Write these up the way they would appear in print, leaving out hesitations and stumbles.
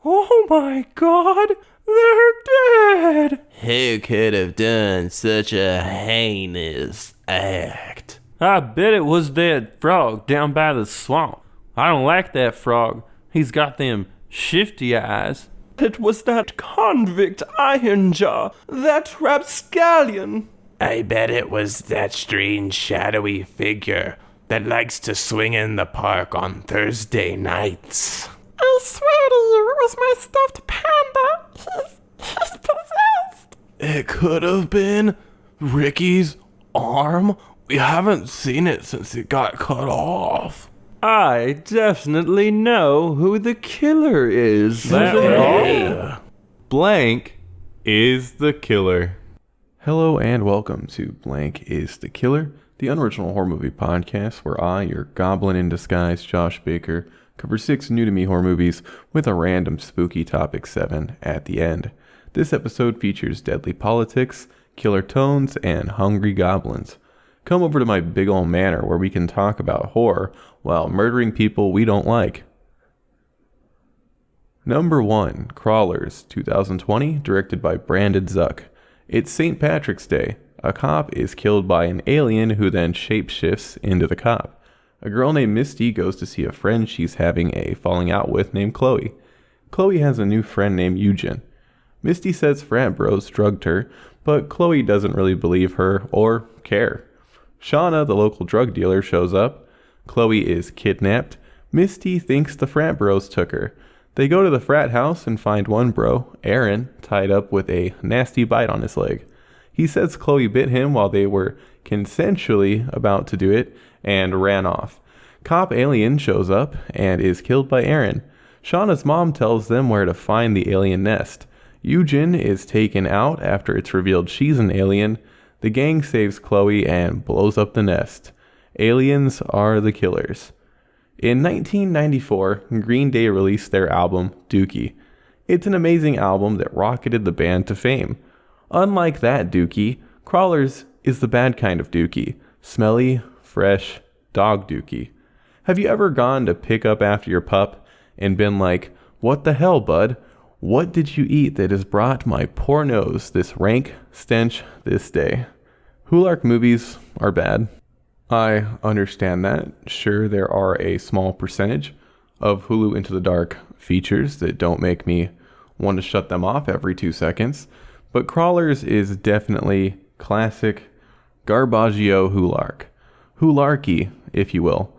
Oh my God, they're dead! Who could have done such a heinous act? I bet it was that frog down by the swamp. I don't like that frog. He's got them shifty eyes. It was that convict Ironjaw, that rapscallion. I bet it was that strange shadowy figure that likes to swing in the park on Thursday nights. I swear to you, it was my stuffed panda. He's possessed. It could have been Ricky's arm. We haven't seen it since it got cut off. I definitely know who the killer is. Blank is the killer. Hello and welcome to Blank is the Killer, the unoriginal horror movie podcast where I, your goblin in disguise, Josh Baker, cover 6 new-to-me horror movies with a random spooky topic 7 at the end. This episode features deadly politics, killer tones, and hungry goblins. Come over to my big ol' manor where we can talk about horror while murdering people we don't like. Number 1, Crawlers, 2020, directed by Brandon Zuck. It's St. Patrick's Day. A cop is killed by an alien who then shapeshifts into the cop. A girl named Misty goes to see a friend she's having a falling out with named Chloe. Chloe has a new friend named Eugen. Misty says frat bros drugged her, but Chloe doesn't really believe her or care. Shauna, the local drug dealer, shows up. Chloe is kidnapped. Misty thinks the frat bros took her. They go to the frat house and find one bro, Aaron, tied up with a nasty bite on his leg. He says Chloe bit him while they were consensually about to do it and ran off. Cop Alien shows up and is killed by Aaron. Shauna's mom tells them where to find the alien nest. Eugen is taken out after it's revealed she's an alien. The gang saves Chloe and blows up the nest. Aliens are the killers. In 1994, Green Day released their album, Dookie. It's an amazing album that rocketed the band to fame. Unlike that Dookie, Crawlers is the bad kind of Dookie. Smelly, fresh, dog Dookie. Have you ever gone to pick up after your pup and been like, "What the hell, bud? What did you eat that has brought my poor nose this rank stench this day?" Hulark movies are bad. I understand that. Sure, there are a small percentage of Hulu Into the Dark features that don't make me want to shut them off every 2 seconds, but Crawlers is definitely classic Garbaggio Hulark. Hularky, if you will.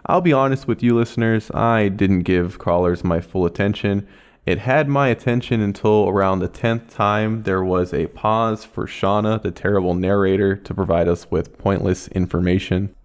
I'll be honest with you listeners, I didn't give Crawlers my full attention. It had my attention until around the 10th time there was a pause for Shauna, the terrible narrator, to provide us with pointless information.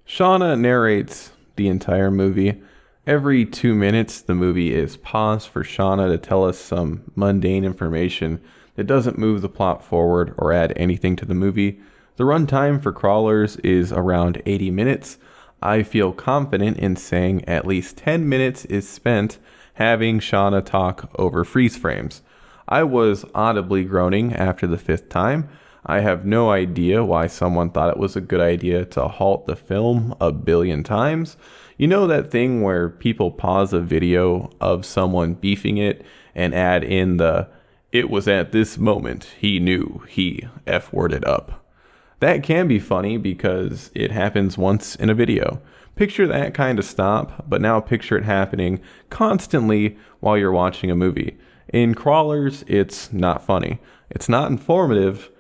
Shauna narrates the entire movie. Every 2 minutes, the movie is paused for Shauna to tell us some mundane information that doesn't move the plot forward or add anything to the movie. The runtime for Crawlers is around 80 minutes. I feel confident in saying at least 10 minutes is spent having Shauna talk over freeze frames. I was audibly groaning after the 5th time. I have no idea why someone thought it was a good idea to halt the film a billion times. You know that thing where people pause a video of someone beefing it and add in the, "It was at this moment he knew he F-worded up." That can be funny because it happens once in a video. Picture that kind of stop, but now picture it happening constantly while you're watching a movie. In Crawlers, it's not funny. It's not informative.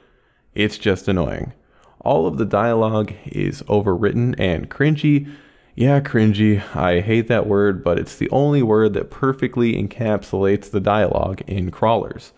It's just annoying. All of the dialogue is overwritten and cringy. Yeah, cringy. I hate that word, but it's the only word that perfectly encapsulates the dialogue in Crawlers.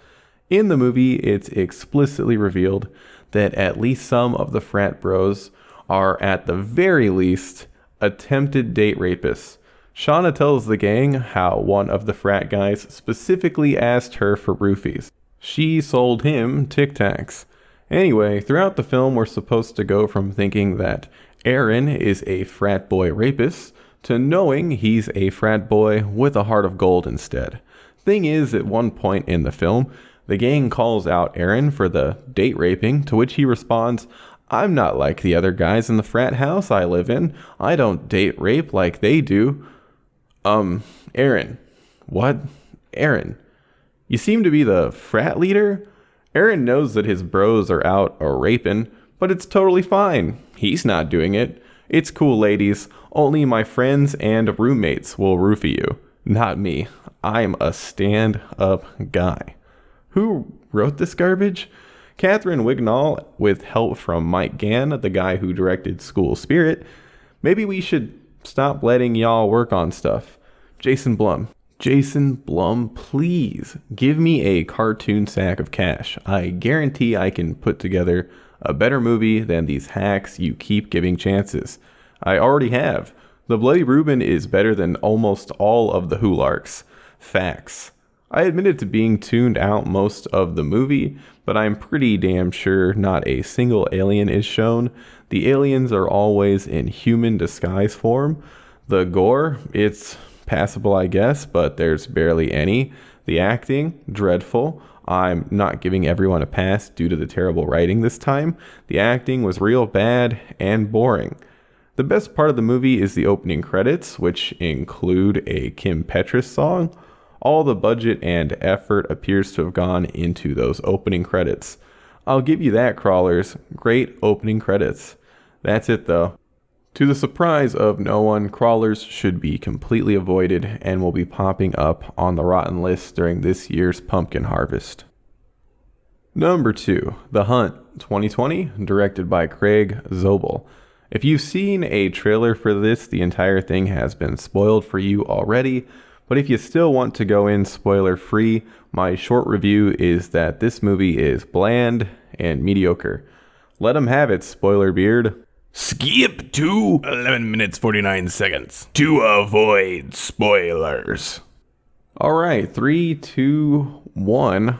In the movie, it's explicitly revealed that at least some of the frat bros are at the very least attempted date rapists. Shauna tells the gang how one of the frat guys specifically asked her for roofies. She sold him Tic Tacs. Anyway, throughout the film, we're supposed to go from thinking that Aaron is a frat boy rapist to knowing he's a frat boy with a heart of gold instead. Thing is, at one point in the film, the gang calls out Aaron for the date raping, to which he responds, "I'm not like the other guys in the frat house I live in. I don't date rape like they do." Aaron, what? Aaron, you seem to be the frat leader? Aaron knows that his bros are out a-raping, but it's totally fine. He's not doing it. It's cool, ladies. Only my friends and roommates will roofie you. Not me. I'm a stand-up guy. Who wrote this garbage? Catherine Wignall, with help from Mike Gann, the guy who directed School Spirit. Maybe we should stop letting y'all work on stuff. Jason Blum, please give me a cartoon sack of cash. I guarantee I can put together a better movie than these hacks you keep giving chances. I already have. The Bloody Reuben is better than almost all of the Hularks. Facts. I admitted to being tuned out most of the movie, but I'm pretty damn sure not a single alien is shown. The aliens are always in human disguise form. The gore, it's passable, I guess, but there's barely any. The acting, dreadful. I'm not giving everyone a pass due to the terrible writing this time. The acting was real bad and boring. The best part of the movie is the opening credits, which include a Kim Petras song. All the budget and effort appears to have gone into those opening credits. I'll give you that, crawlers. Great opening credits. That's it, though. To the surprise of no one, crawlers should be completely avoided and will be popping up on the rotten list during this year's pumpkin harvest. Number 2, The Hunt, 2020, directed by Craig Zobel. If you've seen a trailer for this, the entire thing has been spoiled for you already, but if you still want to go in spoiler-free, my short review is that this movie is bland and mediocre. Let 'em have it, spoiler beard. Skip to 11 minutes 49 seconds to avoid spoilers. Alright, 3, 2, 1.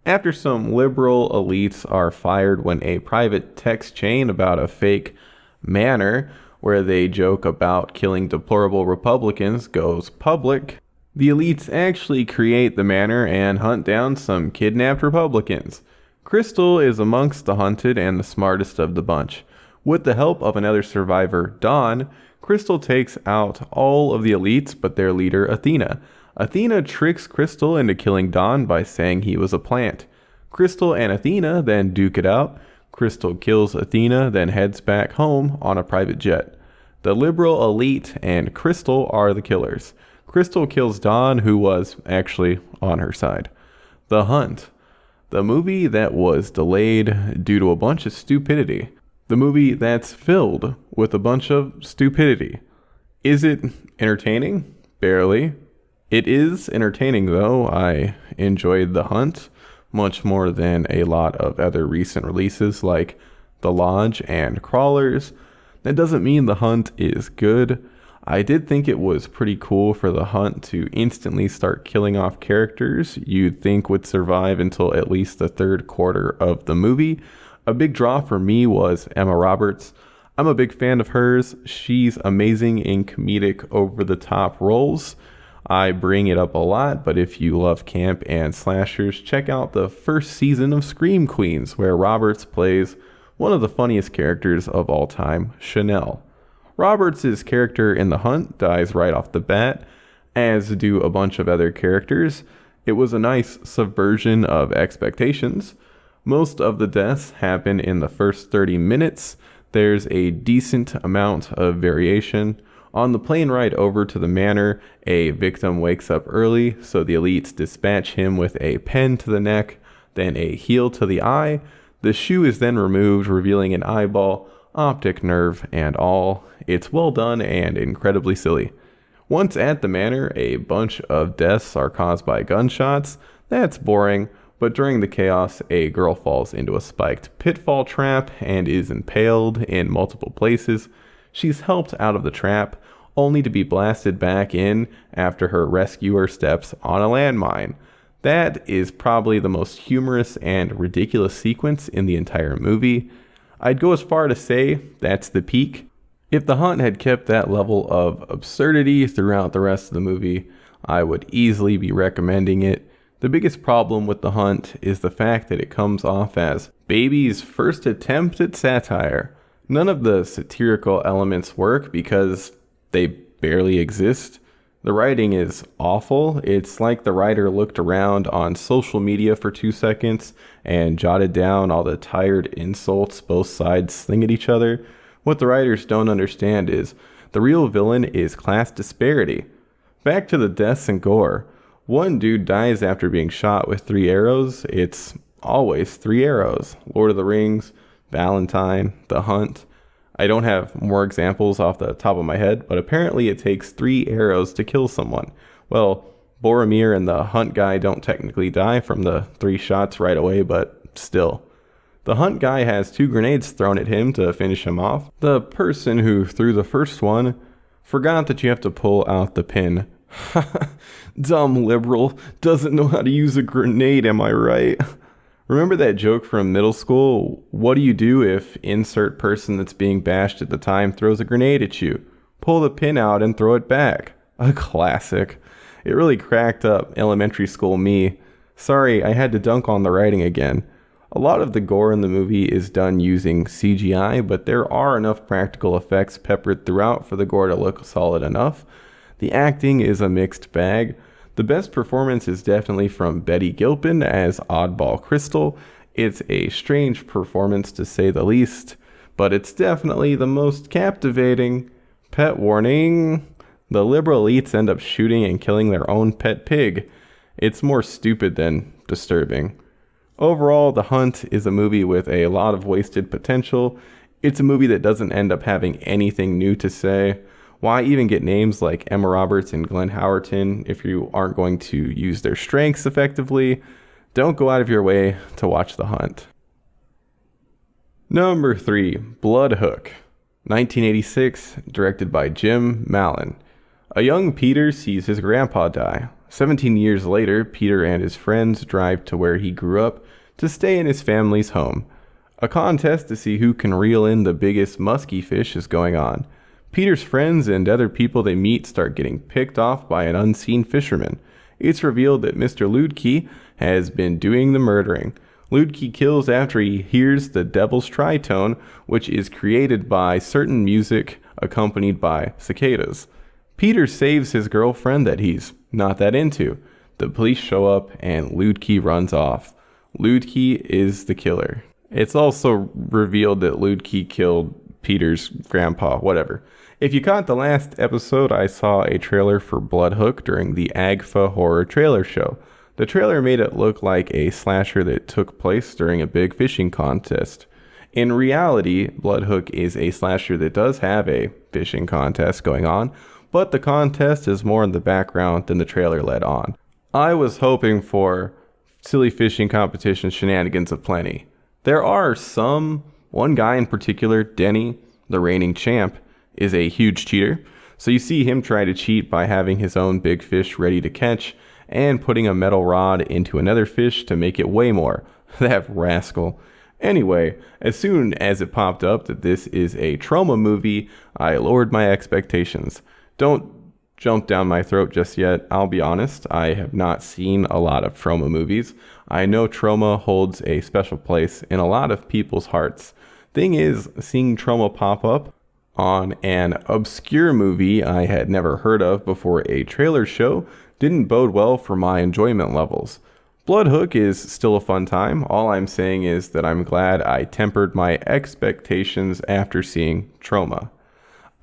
After some liberal elites are fired when a private text chain about a fake manor where they joke about killing deplorable Republicans goes public, the elites actually create the manor and hunt down some kidnapped Republicans. Crystal is amongst the hunted and the smartest of the bunch. With the help of another survivor, Dawn, Crystal takes out all of the elites but their leader, Athena. Athena tricks Crystal into killing Dawn by saying he was a plant. Crystal and Athena then duke it out. Crystal kills Athena, then heads back home on a private jet. The liberal elite and Crystal are the killers. Crystal kills Dawn, who was actually on her side. The Hunt. The movie that was delayed due to a bunch of stupidity. The movie that's filled with a bunch of stupidity. Is it entertaining? Barely. It is entertaining, though. I enjoyed The Hunt much more than a lot of other recent releases like The Lodge and Crawlers. That doesn't mean The Hunt is good. I did think it was pretty cool for The Hunt to instantly start killing off characters you'd think would survive until at least the third quarter of the movie. A big draw for me was Emma Roberts. I'm a big fan of hers. She's amazing in comedic over-the-top roles. I bring it up a lot, but if you love camp and slashers, check out the first season of Scream Queens, where Roberts plays one of the funniest characters of all time, Chanel. Roberts' character in The Hunt dies right off the bat, as do a bunch of other characters. It was a nice subversion of expectations. Most of the deaths happen in the first 30 minutes. There's a decent amount of variation. On the plane ride over to the manor, a victim wakes up early, so the elites dispatch him with a pen to the neck, then a heel to the eye. The shoe is then removed, revealing an eyeball, optic nerve, and all. It's well done and incredibly silly. Once at the manor, a bunch of deaths are caused by gunshots. That's boring. But during the chaos, a girl falls into a spiked pitfall trap and is impaled in multiple places. She's helped out of the trap, only to be blasted back in after her rescuer steps on a landmine. That is probably the most humorous and ridiculous sequence in the entire movie. I'd go as far to say that's the peak. If The Hunt had kept that level of absurdity throughout the rest of the movie, I would easily be recommending it. The biggest problem with The Hunt is the fact that it comes off as Baby's first attempt at satire. None of the satirical elements work because they barely exist. The writing is awful. It's like the writer looked around on social media for 2 seconds and jotted down all the tired insults both sides sling at each other. What the writers don't understand is the real villain is class disparity. Back to the deaths and gore. One dude dies after being shot with 3 arrows. It's always 3 arrows. Lord of the Rings, Valentine, The Hunt. I don't have more examples off the top of my head, but apparently it takes 3 arrows to kill someone. Well, Boromir and the Hunt guy don't technically die from the 3 shots right away, but still. The Hunt guy has 2 grenades thrown at him to finish him off. The person who threw the first one forgot that you have to pull out the pin. Dumb liberal, doesn't know how to use a grenade, am I right? Remember that joke from middle school? What do you do if insert person that's being bashed at the time throws a grenade at you? Pull the pin out and throw it back. A classic. It really cracked up elementary school me. Sorry, I had to dunk on the writing again. A lot of the gore in the movie is done using CGI, but there are enough practical effects peppered throughout for the gore to look solid enough. The acting is a mixed bag. The best performance is definitely from Betty Gilpin as Oddball Crystal. It's a strange performance to say the least, but it's definitely the most captivating. Pet warning, the liberal elites end up shooting and killing their own pet pig. It's more stupid than disturbing. Overall, The Hunt is a movie with a lot of wasted potential. It's a movie that doesn't end up having anything new to say. Why even get names like Emma Roberts and Glenn Howerton if you aren't going to use their strengths effectively? Don't go out of your way to watch The Hunt. Number 3, Blood Hook. 1986, directed by Jim Mallon. A young Peter sees his grandpa die. 17 years later, Peter and his friends drive to where he grew up to stay in his family's home. A contest to see who can reel in the biggest musky fish is going on. Peter's friends and other people they meet start getting picked off by an unseen fisherman. It's revealed that Mr. Ludke has been doing the murdering. Ludke kills after he hears the devil's tritone, which is created by certain music accompanied by cicadas. Peter saves his girlfriend that he's not that into. The police show up and Ludke runs off. Ludke is the killer. It's also revealed that Ludke killed Peter's grandpa, whatever. If you caught the last episode, I saw a trailer for Blood Hook during the AGFA horror trailer show. The trailer made it look like a slasher that took place during a big fishing contest. In reality, Blood Hook is a slasher that does have a fishing contest going on, but the contest is more in the background than the trailer led on. I was hoping for silly fishing competition shenanigans aplenty. There are some. One guy in particular, Denny, the reigning champ, is a huge cheater. So you see him try to cheat by having his own big fish ready to catch and putting a metal rod into another fish to make it weigh more. That rascal. Anyway, as soon as it popped up that this is a trauma movie, I lowered my expectations. Don't jump down my throat just yet. I'll be honest, I have not seen a lot of trauma movies. I know trauma holds a special place in a lot of people's hearts. Thing is, seeing trauma pop up on an obscure movie I had never heard of before a trailer show didn't bode well for my enjoyment levels. Blood Hook is still a fun time. All I'm saying is that I'm glad I tempered my expectations after seeing Trauma.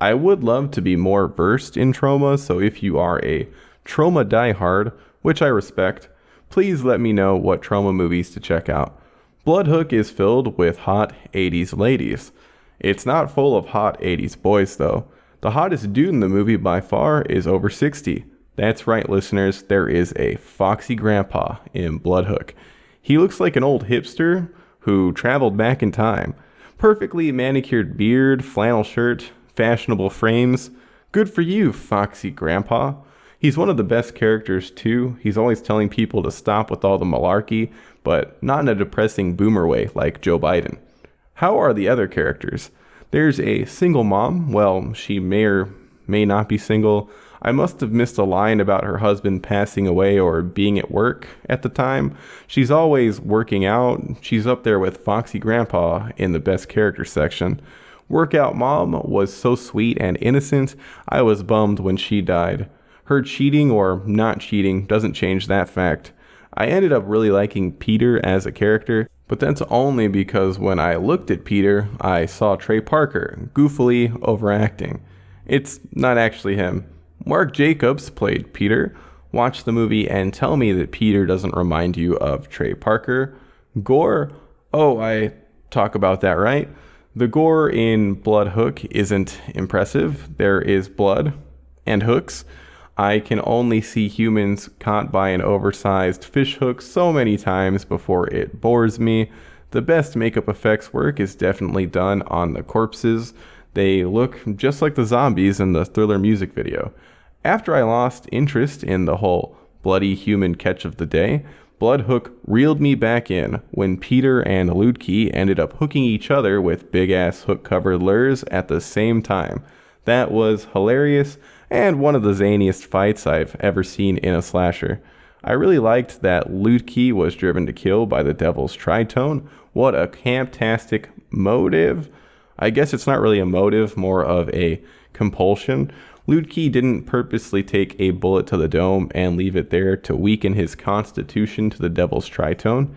I would love to be more versed in trauma, so if you are a trauma diehard, which I respect, please let me know what trauma movies to check out. Blood Hook is filled with hot 80s ladies. It's not full of hot 80s boys, though. The hottest dude in the movie by far is over 60. That's right, listeners, there is a foxy grandpa in Blood Hook. He looks like an old hipster who traveled back in time. Perfectly manicured beard, flannel shirt, fashionable frames. Good for you, foxy grandpa. He's one of the best characters, too. He's always telling people to stop with all the malarkey, but not in a depressing boomer way like Joe Biden. How are the other characters? There's a single mom. Well, she may or may not be single. I must have missed a line about her husband passing away or being at work at the time. She's always working out. She's up there with Foxy Grandpa in the best character section. Workout Mom was so sweet and innocent. I was bummed when she died. Her cheating or not cheating doesn't change that fact. I ended up really liking Peter as a character, but that's only because when I looked at Peter, I saw Trey Parker goofily overacting. It's not actually him. Mark Jacobs played Peter. Watch the movie and tell me that Peter doesn't remind you of Trey Parker. Gore? Oh, I talk about that, right? The gore in Blood Hook isn't impressive. There is blood and hooks. I can only see humans caught by an oversized fish hook so many times before it bores me. The best makeup effects work is definitely done on the corpses. They look just like the zombies in the Thriller music video. After I lost interest in the whole bloody human catch of the day, Blood Hook reeled me back in when Peter and Ludke ended up hooking each other with big-ass hook-covered lures at the same time. That was hilarious and one of the zaniest fights I've ever seen in a slasher. I really liked that Ludke was driven to kill by the Devil's Tritone. What a camptastic motive. I guess it's not really a motive, more of a compulsion. Ludke didn't purposely take a bullet to the dome and leave it there to weaken his constitution to the Devil's Tritone.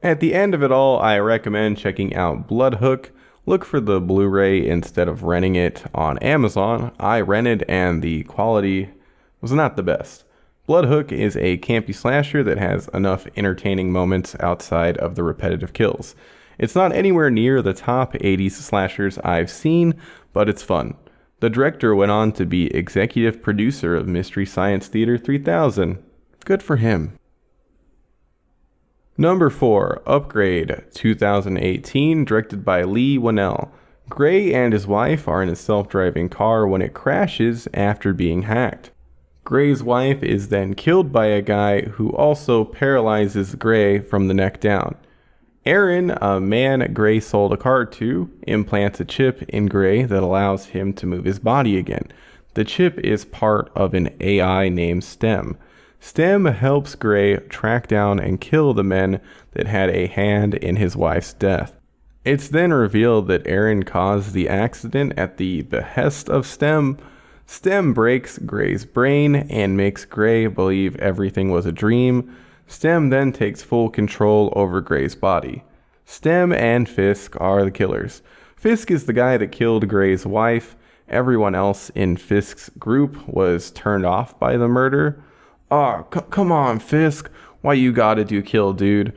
At the end of it all, I recommend checking out Blood Hook. Look for the Blu-ray instead of renting it on Amazon. I rented and the quality was not the best. Blood Hook is a campy slasher that has enough entertaining moments outside of the repetitive kills. It's not anywhere near the top 80s slashers I've seen, but it's fun. The director went on to be executive producer of Mystery Science Theater 3000. Good for him. Number 4, Upgrade, 2018, directed by Leigh Whannel. Gray and his wife are in a self-driving car when it crashes after being hacked. Gray's wife is then killed by a guy who also paralyzes Gray from the neck down. Aaron, a man Gray sold a car to, implants a chip in Gray that allows him to move his body again. The chip is part of an AI named STEM. STEM helps Gray track down and kill the men that had a hand in his wife's death. It's then revealed that Aaron caused the accident at the behest of STEM. STEM breaks Gray's brain and makes Gray believe everything was a dream. STEM then takes full control over Gray's body. STEM and Fisk are the killers. Fisk is the guy that killed Gray's wife. Everyone else in Fisk's group was turned off by the murder. Oh, come on, Fisk. Why you gotta do kill, dude?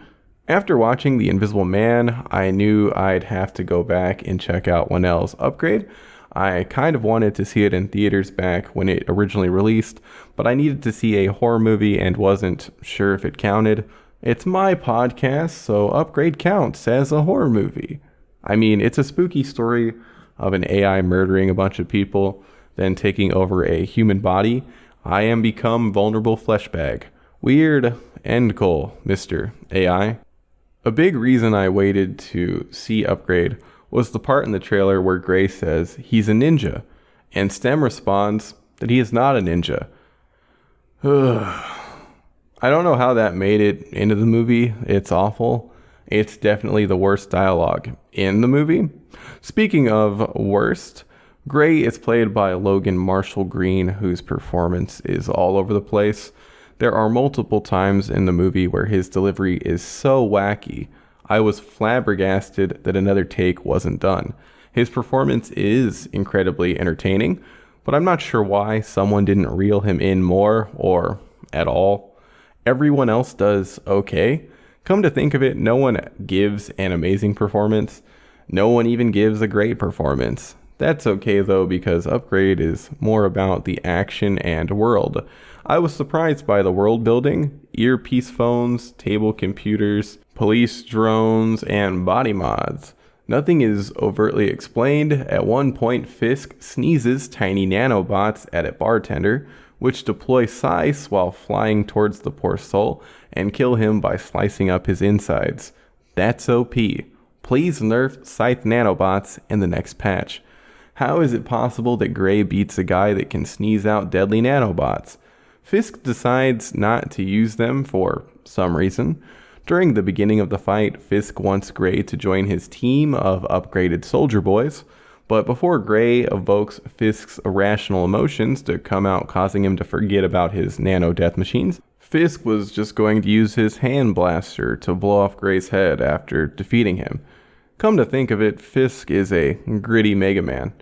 After watching The Invisible Man, I knew I'd have to go back and check out Whannel's Upgrade. I kind of wanted to see it in theaters back when it originally released, but I needed to see a horror movie and wasn't sure if it counted. It's my podcast, so Upgrade counts as a horror movie. I mean, it's a spooky story of an AI murdering a bunch of people, then taking over a human body. I am become vulnerable flesh bag. Weird end goal, Mr. AI. A big reason I waited to see Upgrade was the part in the trailer where Gray says he's a ninja, and STEM responds that he is not a ninja. I don't know how that made it into the movie. It's awful. It's definitely the worst dialogue in the movie. Speaking of worst, Gray is played by Logan Marshall Green, whose performance is all over the place. There are multiple times in the movie where his delivery is so wacky, I was flabbergasted that another take wasn't done. His performance is incredibly entertaining, but I'm not sure why someone didn't reel him in more or at all. Everyone else does okay. Come to think of it, no one gives an amazing performance. No one even gives a great performance. That's okay though, because Upgrade is more about the action and world. I was surprised by the world building, earpiece phones, table computers, police drones, and body mods. Nothing is overtly explained. At one point, Fisk sneezes tiny nanobots at a bartender, which deploy Scythe while flying towards the poor soul and kill him by slicing up his insides. That's OP. Please nerf Scythe nanobots in the next patch. How is it possible that Gray beats a guy that can sneeze out deadly nanobots? Fisk decides not to use them for some reason. During the beginning of the fight, Fisk wants Gray to join his team of upgraded soldier boys. But before Gray evokes Fisk's irrational emotions to come out, causing him to forget about his nano-death machines, Fisk was just going to use his hand blaster to blow off Gray's head after defeating him. Come to think of it, Fisk is a gritty Mega Man.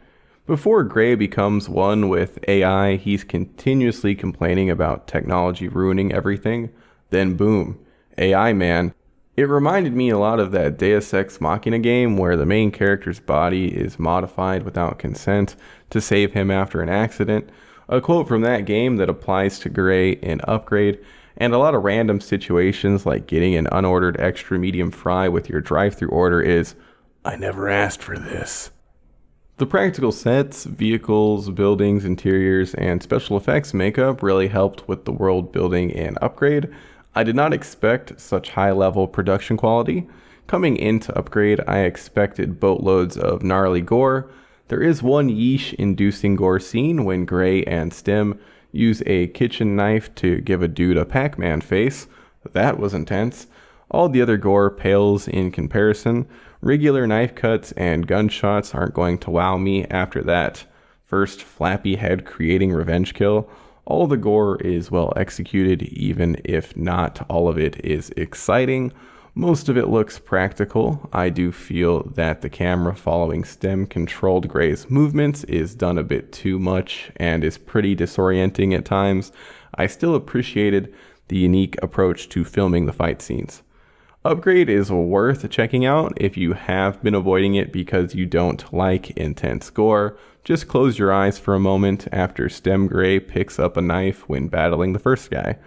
Before Gray becomes one with AI, he's continuously complaining about technology ruining everything. Then boom, AI Man. It reminded me a lot of that Deus Ex Machina game where the main character's body is modified without consent to save him after an accident. A quote from that game that applies to Gray in Upgrade, and a lot of random situations like getting an unordered extra medium fry with your drive-thru order is, "I never asked for this." The practical sets, vehicles, buildings, interiors, and special effects makeup really helped with the world building in Upgrade. I did not expect such high-level production quality. Coming into Upgrade, I expected boatloads of gnarly gore. There is one yeesh-inducing gore scene when Gray and Stem use a kitchen knife to give a dude a Pac-Man face. That was intense. All the other gore pales in comparison. Regular knife cuts and gunshots aren't going to wow me after that first flappy head creating revenge kill. All the gore is well executed, even if not all of it is exciting. Most of it looks practical. I do feel that the camera following Stem-controlled Gray's movements is done a bit too much and is pretty disorienting at times. I still appreciated the unique approach to filming the fight scenes. Upgrade is worth checking out if you have been avoiding it because you don't like intense gore. Just close your eyes for a moment after Stem Gray picks up a knife when battling the first guy.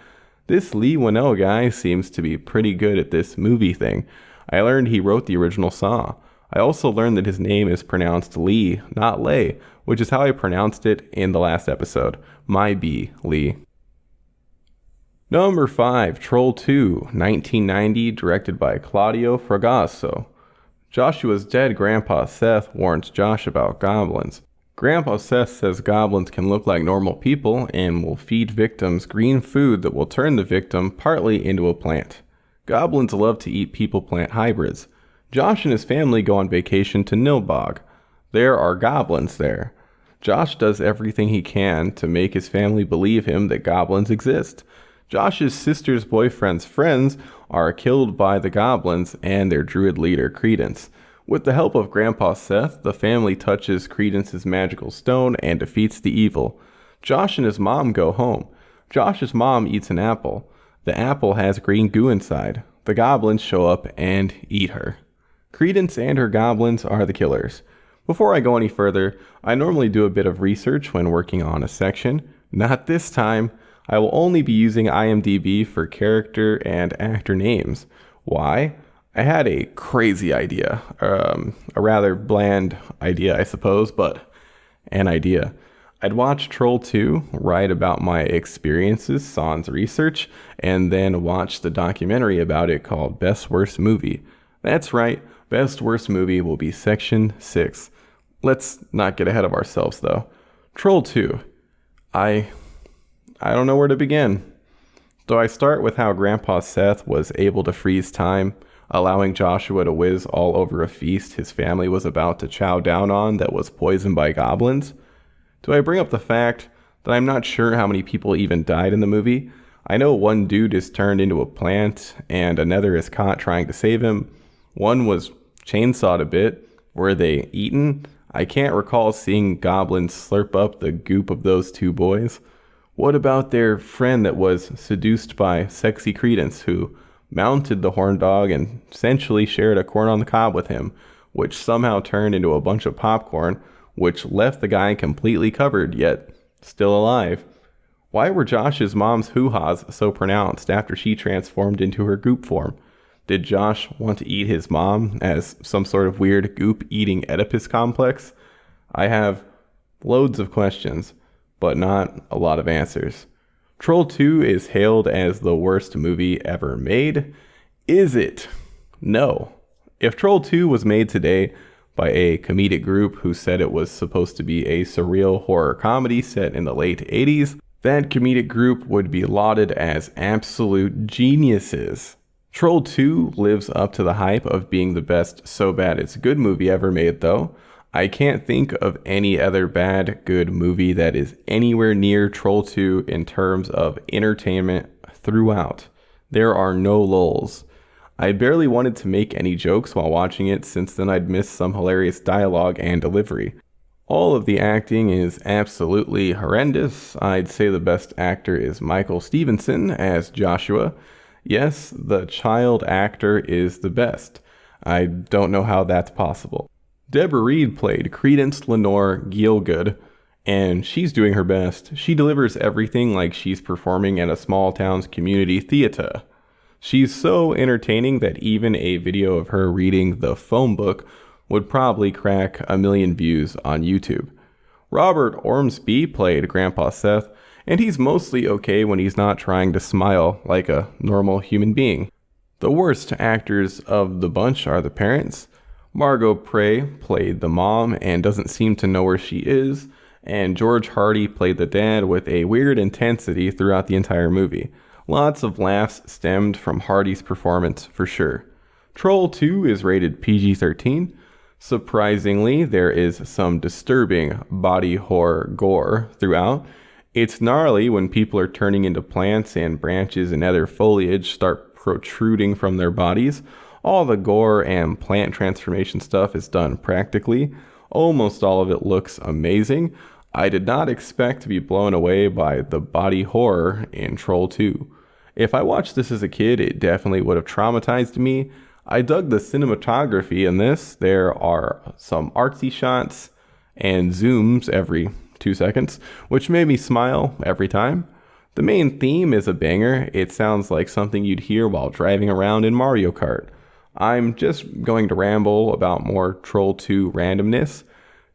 This Leigh Whannel guy seems to be pretty good at this movie thing. I learned he wrote the original Saw. I also learned that his name is pronounced Lee, not Leigh, which is how I pronounced it in the last episode. My B, Lee. Number 5, Troll 2, 1990, directed by Claudio Fragasso. Joshua's dead grandpa Seth warns Josh about goblins. Grandpa Seth says goblins can look like normal people and will feed victims green food that will turn the victim partly into a plant. Goblins love to eat people-plant hybrids. Josh and his family go on vacation to Nilbog. There are goblins there. Josh does everything he can to make his family believe him that goblins exist. Josh's sister's boyfriend's friends are killed by the goblins and their druid leader, Credence. With the help of Grandpa Seth, the family touches Credence's magical stone and defeats the evil. Josh and his mom go home. Josh's mom eats an apple. The apple has green goo inside. The goblins show up and eat her. Credence and her goblins are the killers. Before I go any further, I normally do a bit of research when working on a section. Not this time. I will only be using IMDb for character and actor names. Why? I had a crazy idea, a rather bland idea, I suppose, but an idea. I'd watch Troll 2, write about my experiences, sans research, and then watch the documentary about it called Best Worst Movie. That's right, Best Worst Movie will be Section 6. Let's not get ahead of ourselves, though. Troll 2. I don't know where to begin. Do I start with how Grandpa Seth was able to freeze time, allowing Joshua to whiz all over a feast his family was about to chow down on that was poisoned by goblins? Do I bring up the fact that I'm not sure how many people even died in the movie? I know one dude is turned into a plant, and another is caught trying to save him. One was chainsawed a bit. Were they eaten? I can't recall seeing goblins slurp up the goop of those two boys. What about their friend that was seduced by sexy Credence, who mounted the horn dog and essentially shared a corn on the cob with him, which somehow turned into a bunch of popcorn, which left the guy completely covered, yet still alive? Why were Josh's mom's hoo-ha's so pronounced after she transformed into her goop form? Did Josh want to eat his mom as some sort of weird goop-eating Oedipus complex? I have loads of questions, but not a lot of answers. Troll 2 is hailed as the worst movie ever made. Is it? No. If Troll 2 was made today by a comedic group who said it was supposed to be a surreal horror comedy set in the late 80s, that comedic group would be lauded as absolute geniuses. Troll 2 lives up to the hype of being the best so bad it's good movie ever made, though. I can't think of any other bad, good movie that is anywhere near Troll 2 in terms of entertainment throughout. There are no lulls. I barely wanted to make any jokes while watching it, since then I'd miss some hilarious dialogue and delivery. All of the acting is absolutely horrendous. I'd say the best actor is Michael Stephenson as Joshua. Yes, the child actor is the best. I don't know how that's possible. Deborah Reed played Credence Lenore Gielgud, and she's doing her best. She delivers everything like she's performing at a small town's community theater. She's so entertaining that even a video of her reading the phone book would probably crack 1 million views on YouTube. Robert Ormsby played Grandpa Seth, and he's mostly okay when he's not trying to smile like a normal human being. The worst actors of the bunch are the parents. Margot Prey played the mom and doesn't seem to know where she is, and George Hardy played the dad with a weird intensity throughout the entire movie. Lots of laughs stemmed from Hardy's performance for sure. Troll 2 is rated PG-13. Surprisingly, there is some disturbing body horror gore throughout. It's gnarly when people are turning into plants and branches and other foliage start protruding from their bodies. All the gore and plant transformation stuff is done practically. Almost all of it looks amazing. I did not expect to be blown away by the body horror in Troll 2. If I watched this as a kid, it definitely would have traumatized me. I dug the cinematography in this. There are some artsy shots and zooms every 2 seconds, which made me smile every time. The main theme is a banger. It sounds like something you'd hear while driving around in Mario Kart. I'm just going to ramble about more Troll 2 randomness.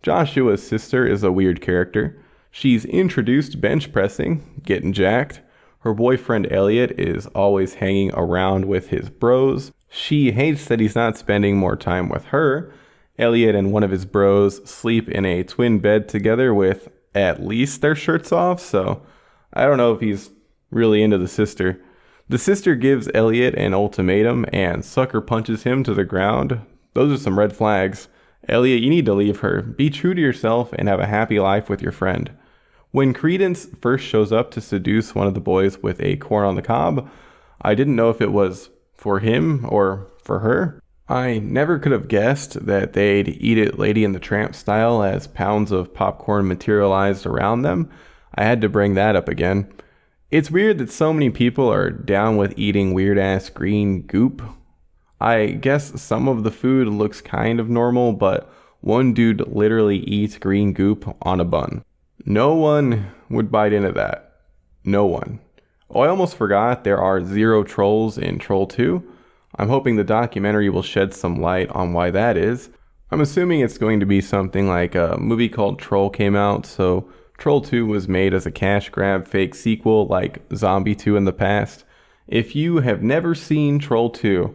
Joshua's sister is a weird character. She's introduced bench pressing, getting jacked. Her boyfriend Elliot is always hanging around with his bros. She hates that he's not spending more time with her. Elliot and one of his bros sleep in a twin bed together with at least their shirts off, so I don't know if he's really into the sister. The sister gives Elliot an ultimatum and sucker punches him to the ground. Those are some red flags. Elliot, you need to leave her. Be true to yourself and have a happy life with your friend. When Credence first shows up to seduce one of the boys with a corn on the cob, I didn't know if it was for him or for her. I never could have guessed that they'd eat it Lady and the Tramp style as pounds of popcorn materialized around them. I had to bring that up again. It's weird that so many people are down with eating weird-ass green goop. I guess some of the food looks kind of normal, but one dude literally eats green goop on a bun. No one would bite into that. No one. Oh, I almost forgot there are 0 trolls in Troll 2. I'm hoping the documentary will shed some light on why that is. I'm assuming it's going to be something like a movie called Troll came out, so Troll 2 was made as a cash grab fake sequel like Zombie 2 in the past. If you have never seen Troll 2,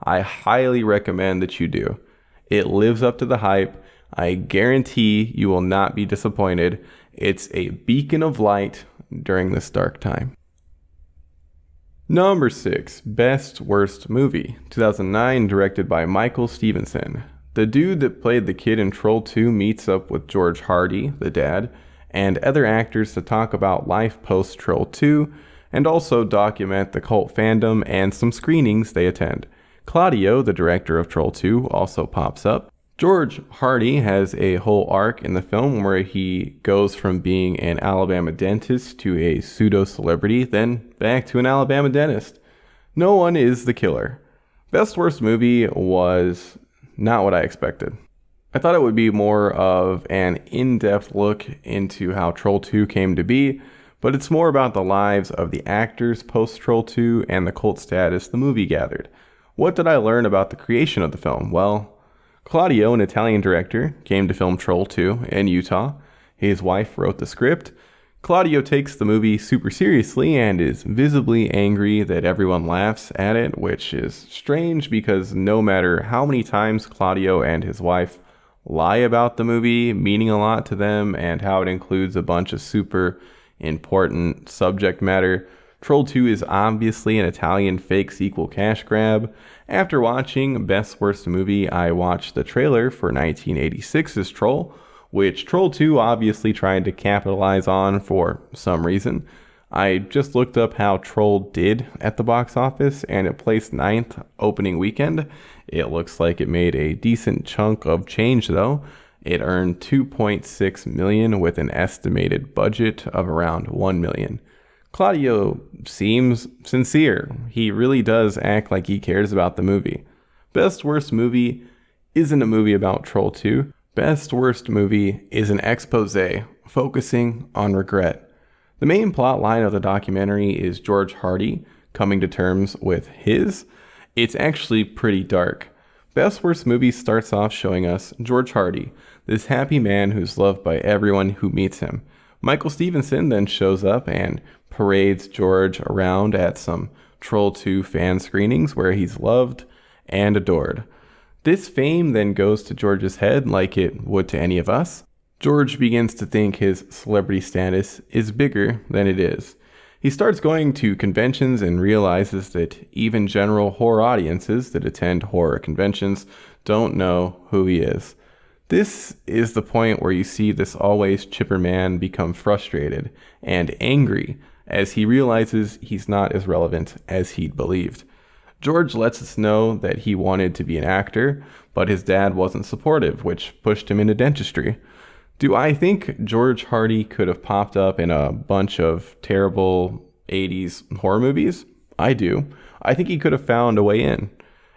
I highly recommend that you do. It lives up to the hype. I guarantee you will not be disappointed. It's a beacon of light during this dark time. Number 6, Best Worst Movie, 2009, directed by Michael Stephenson. The dude that played the kid in Troll 2 meets up with George Hardy, the dad, and other actors to talk about life post-Troll 2, and also document the cult fandom and some screenings they attend. Claudio, the director of Troll 2, also pops up. George Hardy has a whole arc in the film where he goes from being an Alabama dentist to a pseudo-celebrity, then back to an Alabama dentist. No one is the killer. Best Worst Movie was not what I expected. I thought it would be more of an in-depth look into how Troll 2 came to be, but it's more about the lives of the actors post-Troll 2 and the cult status the movie gathered. What did I learn about the creation of the film? Well, Claudio, an Italian director, came to film Troll 2 in Utah. His wife wrote the script. Claudio takes the movie super seriously and is visibly angry that everyone laughs at it, which is strange because no matter how many times Claudio and his wife lie about the movie meaning a lot to them and how it includes a bunch of super important subject matter, Troll 2 is obviously an Italian fake sequel cash grab. After watching Best Worst Movie, I watched the trailer for 1986's Troll, which Troll 2 obviously tried to capitalize on for some reason. I just looked up how Troll did at the box office, and it placed 9th opening weekend. It looks like it made a decent chunk of change though. It earned $2.6 million with an estimated budget of around $1 million. Claudio seems sincere. He really does act like he cares about the movie. Best Worst Movie isn't a movie about Troll 2. Best Worst Movie is an expose focusing on regret. The main plot line of the documentary is George Hardy coming to terms with his. It's actually pretty dark. Best Worst Movie starts off showing us George Hardy, this happy man who's loved by everyone who meets him. Michael Stephenson then shows up and parades George around at some Troll 2 fan screenings where he's loved and adored. This fame then goes to George's head like it would to any of us. George begins to think his celebrity status is bigger than it is. He starts going to conventions and realizes that even general horror audiences that attend horror conventions don't know who he is. This is the point where you see this always chipper man become frustrated and angry as he realizes he's not as relevant as he'd believed. George lets us know that he wanted to be an actor, but his dad wasn't supportive, which pushed him into dentistry. Do I think George Hardy could have popped up in a bunch of terrible 80s horror movies? I do. I think he could have found a way in.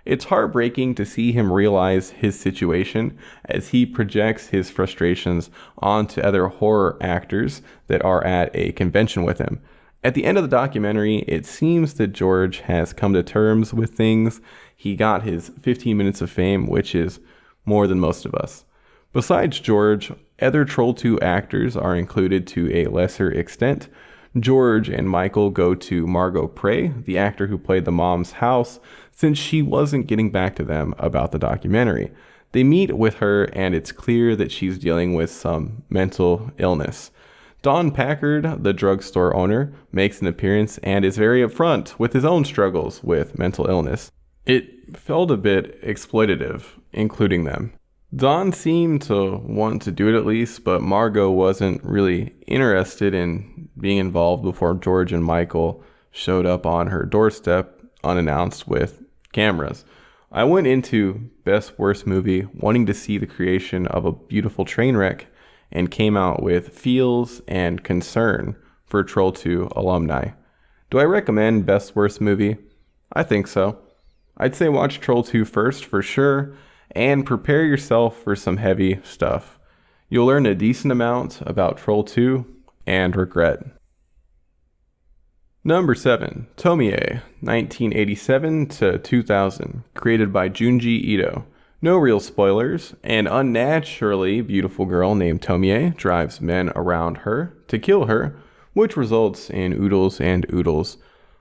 It's heartbreaking to see him realize his situation as he projects his frustrations onto other horror actors that are at a convention with him. At the end of the documentary, it seems that George has come to terms with things. He got his 15 minutes of fame, which is more than most of us. Besides George, other Troll 2 actors are included to a lesser extent. George and Michael go to Margot Prey, the actor who played the mom's house, since she wasn't getting back to them about the documentary. They meet with her, and it's clear that she's dealing with some mental illness. Don Packard, the drugstore owner, makes an appearance and is very upfront with his own struggles with mental illness. It felt a bit exploitative, including them. Don seemed to want to do it at least, but Margot wasn't really interested in being involved before George and Michael showed up on her doorstep unannounced with cameras. I went into Best Worst Movie wanting to see the creation of a beautiful train wreck and came out with feels and concern for Troll 2 alumni. Do I recommend Best Worst Movie? I think so. I'd say watch Troll 2 first for sure, and prepare yourself for some heavy stuff. You'll learn a decent amount about Troll 2 and regret. Number 7, Tomie, 1987 to 2000, created by Junji Ito. No real spoilers. An unnaturally beautiful girl named Tomie drives men around her to kill her, which results in oodles and oodles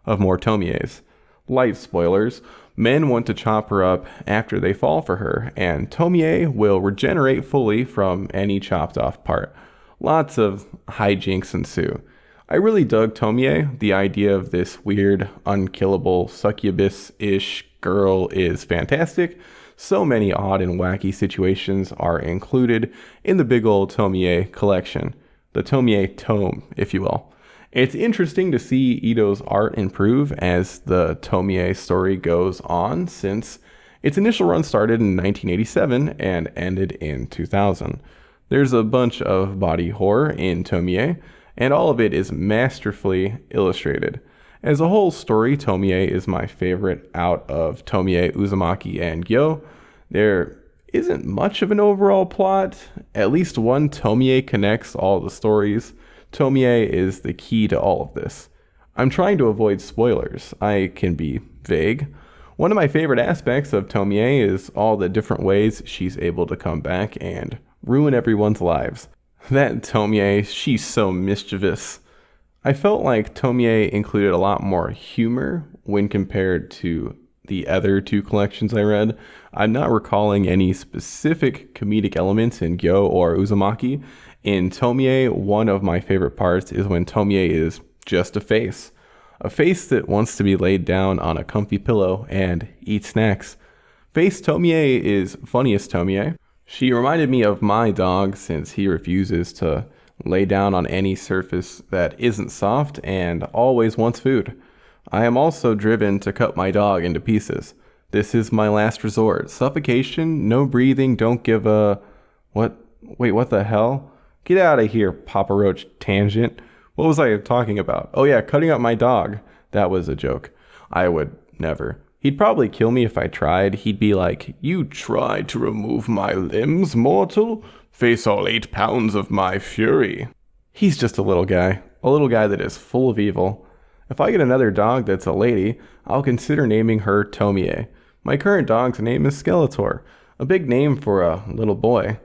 of more Tomies. Light spoilers. Men want to chop her up after they fall for her, and Tomie will regenerate fully from any chopped off part. Lots of hijinks ensue. I really dug Tomie. The idea of this weird, unkillable, succubus-ish girl is fantastic. So many odd and wacky situations are included in the big old Tomie collection. The Tomie tome, if you will. It's interesting to see Ito's art improve as the Tomie story goes on, since its initial run started in 1987 and ended in 2000. There's a bunch of body horror in Tomie, and all of it is masterfully illustrated. As a whole story, Tomie is my favorite out of Tomie, Uzumaki, and Gyo. There isn't much of an overall plot. At least one Tomie connects all the stories. Tomie is the key to all of this. I'm trying to avoid spoilers. I can be vague. One of my favorite aspects of Tomie is all the different ways she's able to come back and ruin everyone's lives. That Tomie, she's so mischievous. I felt like Tomie included a lot more humor when compared to the other two collections I read. I'm not recalling any specific comedic elements in Gyo or Uzumaki. In Tomie, one of my favorite parts is when Tomie is just a face. A face that wants to be laid down on a comfy pillow and eat snacks. Face Tomie is funniest Tomie. She reminded me of my dog since he refuses to lay down on any surface that isn't soft and always wants food. I am also driven to cut my dog into pieces. This is my last resort. Suffocation, no breathing, don't give a... What? Wait, what the hell? Get out of here, Papa Roach tangent. What was I talking about? Oh yeah, cutting up my dog. That was a joke. I would never. He'd probably kill me if I tried. He'd be like, "You tried to remove my limbs, mortal? Face all 8 pounds of my fury." He's just a little guy that is full of evil. If I get another dog that's a lady, I'll consider naming her Tomie. My current dog's name is Skeletor, a big name for a little boy.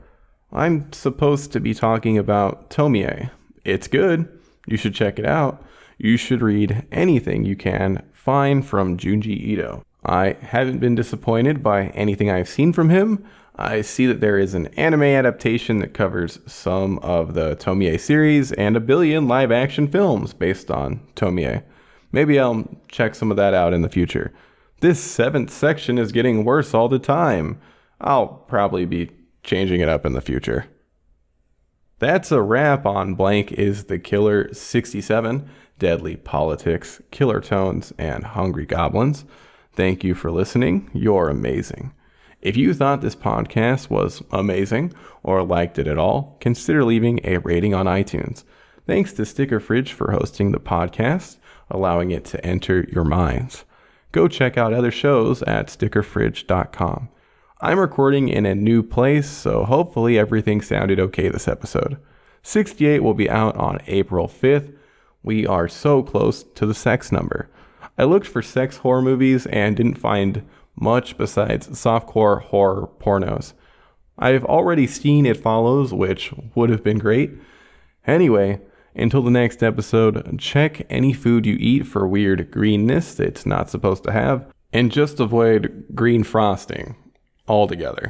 I'm supposed to be talking about Tomie. It's good. You should check it out. You should read anything you can find from Junji Ito. I haven't been disappointed by anything I've seen from him. I see that there is an anime adaptation that covers some of the Tomie series and a billion live-action films based on Tomie. Maybe I'll check some of that out in the future. This 7th section is getting worse all the time. I'll probably be changing it up in the future. That's a wrap on Blank is the Killer 67, Deadly Politics, Killer Tones, and Hungry Goblins. Thank you for listening. You're amazing. If you thought this podcast was amazing or liked it at all, consider leaving a rating on iTunes. Thanks to Sticker Fridge for hosting the podcast, allowing it to enter your minds. Go check out other shows at stickerfridge.com. I'm recording in a new place, so hopefully everything sounded okay this episode. 68 will be out on April 5th. We are so close to the sex number. I looked for sex horror movies and didn't find much besides softcore horror pornos. I've already seen It Follows, which would have been great. Anyway, until the next episode, check any food you eat for weird greenness it's not supposed to have, and just avoid green frosting altogether.